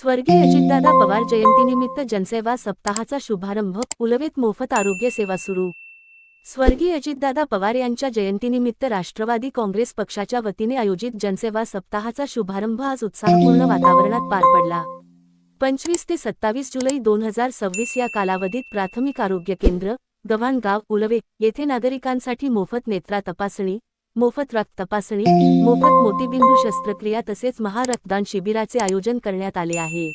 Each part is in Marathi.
स्वर्गीय अजितदादा पवार जयंतीनिमित्त जनसेवा सप्ताहाचा शुभारंभ, उलवेत मोफत आरोग्य सेवा सुरू। स्वर्गीय अजितदादा पवार यांच्या जयंतीनिमित्त राष्ट्रवादी काँग्रेस पक्षाच्या वतीने आयोजित जनसेवा सप्ताहाचा शुभारंभ आज उत्साहपूर्ण वातावरणात पार पडला। 25 ते 27 जुलै 2026 या कालावधीत प्राथमिक आरोग्य केंद्र, गव्हाणगाव, उलवे येथे नागरिकांसाठी मोफत नेत्रा तपासणी, मोफत रक्त तपासणी, मोफत मोतीबिंदू शस्त्रक्रिया तसेच महारक्तदान शिबिराचे आयोजन करण्यात आले आहे।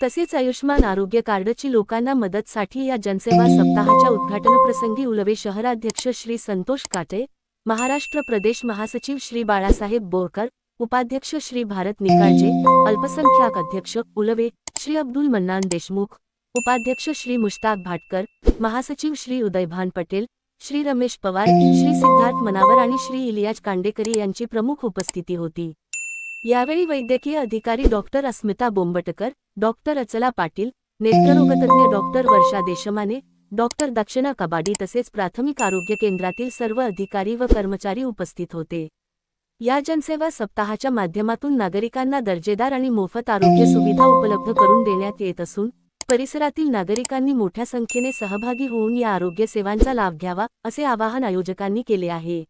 तसेच आयुष्मान आरोग्य कार्डची लोकांना मदतसाठी या जनसेवा सप्ताहाच्या उद्घाटनप्रसंगी उलवे शहराध्यक्ष श्री संतोष काटे, महाराष्ट्र प्रदेश महासचिव श्री बाळासाहेब बोरकर, उपाध्यक्ष श्री भारत निकाळजे, अल्पसंख्याक अध्यक्ष उलवे श्री अब्दुल मन्नान देशमुख, उपाध्यक्ष श्री मुश्ताक भाटकर, महासचिव श्री उदयभान पटेल, श्री रमेश पवार, श्री सिद्धार्थ मनावर आणि श्री इलियाज कांडेकरी यांची प्रमुख उपस्थिती होती। यावेळी वैद्यकीय अधिकारी डॉक्टर अस्मिता बोंबटकर, डॉक्टर अचला पाटील, नेत्ररोगतज्ञ डॉक्टर वर्षा देशमाने, डॉक्टर दक्षिणा कबाडी तसेच प्राथमिक आरोग्य केंद्रातील सर्व अधिकारी व कर्मचारी उपस्थित होते। या जनसेवा सप्ताहाच्या माध्यमातून नागरिकांना दर्जेदार आणि मोफत आरोग्य सुविधा उपलब्ध करून देण्यात येत असून परिसरातील नागरिकांनी मोठ्या संख्येने सहभागी होऊन या आरोग्य सेवांचा लाभ घ्यावा, असे आवाहन आयोजकांनी केले आहे।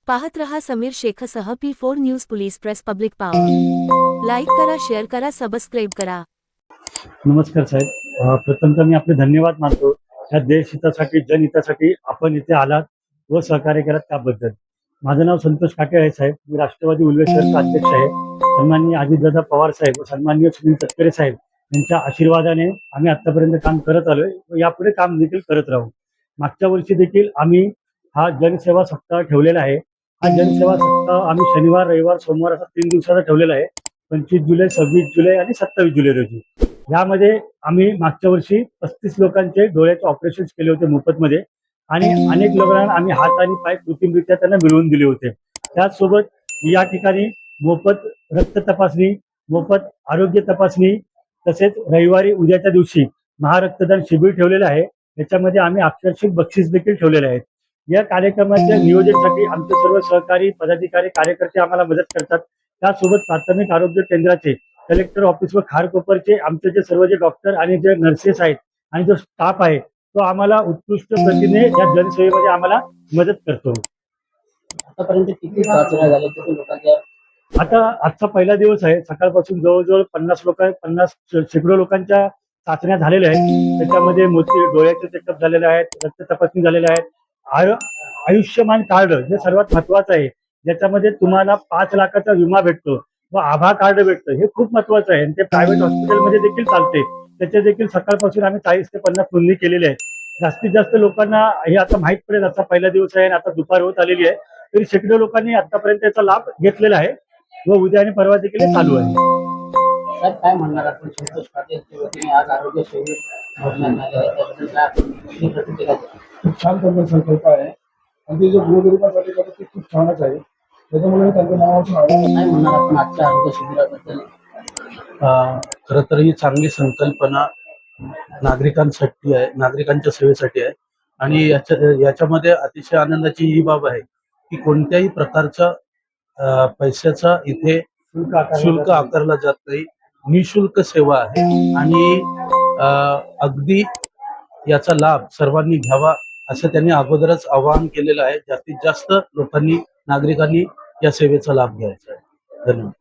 पाहत रहा समीर शेखसह P4 news police press public power. Like करा, शेअर करा, सबस्क्राईब करा। नमस्कार साहेब, प्रथमतः मी आपले धन्यवाद मानतो। या देशहितासाठी जनहितासाठी आपण इथे आलात व सहकार्य केलात त्याबद्दल। माझं नाव संतोष काटे आहे साहेब, मी राष्ट्रवादी उलवे शहरचा अध्यक्ष आहे। सन्माननीय अजितदादा पवार साहेब व सन्माननीय सुनील तटकरे साहेब यांच्या आशीर्वादाने आम्ही आतापर्यंत काम करत आलोय व यापुढे काम देखील करत राहू। मागच्या वर्षी देखील आम्ही हा जनसेवा सप्ताह ठेवलेला आहे। हा जनसेवा सप्ताह आम्ही शनिवार, रविवार, सोमवार असा 3 दिवसाचा ठेवलेला आहे। 25 जुलै, 26 जुलै आणि 27 जुलै रोजी। यामध्ये आम्ही मागच्या वर्षी 35 लोकांचे डोळ्याचे ऑपरेशन्स केले होते मोफतमध्ये आणि अनेक लोकांना आम्ही हात आणि पाय कृत्रिमरित्या त्यांना मिळवून दिले होते। त्याचसोबत या ठिकाणी मोफत रक्त तपासणी, मोफत आरोग्य तपासणी तसेच रविवारी उद्याच्या दिवशी महारक्तदान शिबिर ठेवलेलं आहे। याच्यामध्ये आम्ही अक्षरशः बक्षीस देखील ठेवलेले आहेत। या कार्यक्रमाच्या नियोजनासाठी आमचे सर्व सहकारी, पदाधिकारी, कार्यकर्ते आम्हाला मदत करतात। त्यासोबत प्राथमिक आरोग्य केंद्राचे कलेक्टर ऑफिस व खारकोपरचे आमचे जे सर्व डॉक्टर आणि जे नर्सेस आहेत आणि जो स्टाफ आहे तो आम्हाला उत्कृष्ट प्रतीने या जनसेवेमध्ये आम्हाला मदत करतो। आतापर्यंत किती चाचण्या झाल्या किती लोकांच्या? आता आजचा पहिला दिवस आहे। सकाळपासून जवळजवळ 50 शेकडो लोकांच्या चाचण्या झालेल्या आहेत। त्याच्यामध्ये डोळ्याचे चेकअप झालेले आहेत, रक्त तपासणी झालेल्या आहेत। आयुष्यमान कार्ड हे सर्वात महत्वाचं आहे, ज्याच्यामध्ये तुम्हाला 5 लाखाचा विमा भेटतो व आभा कार्ड भेटतं। हे खूप महत्वाचं आहे आणि ते प्रायव्हेट हॉस्पिटलमध्ये देखील चालते। त्याचे देखील सकाळपासून आम्ही 40 ते 50 नोंदणी केलेली आहे। जास्तीत जास्त लोकांना हे आता माहीत पडेल। आता पहिला दिवस आहे आणि आता दुपार होत आलेली आहे, तरी शेकडो लोकांनी आतापर्यंत याचा लाभ घेतलेला आहे व उद्या आणि परवा देखील चालू आहे। साहेब काय म्हणणार आपण संतोष पाटीलच्या वतीने आज आरोग्य शिबिर भरण्यात आले आहे, त्याबद्दल काय आपण प्रतिक्रिया द्या? खूप छान त्यांचा संकल्प आहे आणि ते जो गोरगरिबांसाठी करतात ते खूप छानच आहे। त्याच्यामुळे त्यांचं नावाचं काय म्हणणार आपण आजच्या आरोग्य शिबिराबद्दल? खरं तर ही चांगली संकल्पना नागरिकांसाठी आहे, नागरिकांच्या सेवेसाठी आहे आणि याच्यामध्ये अतिशय आनंदाची ही बाब आहे की कोणत्याही प्रकारचा पैशाचा इथे शुल्क आकारला जात नाही। निशुल्क सेवा आहे आणि अगदी याचा लाभ सर्वांनी घ्यावा असं त्यांनी अगोदरच आवाहन केलेलं आहे। जास्तीत जास्त लोकांनी, नागरिकांनी या सेवेचा लाभ घ्यायचा आहे। धन्यवाद।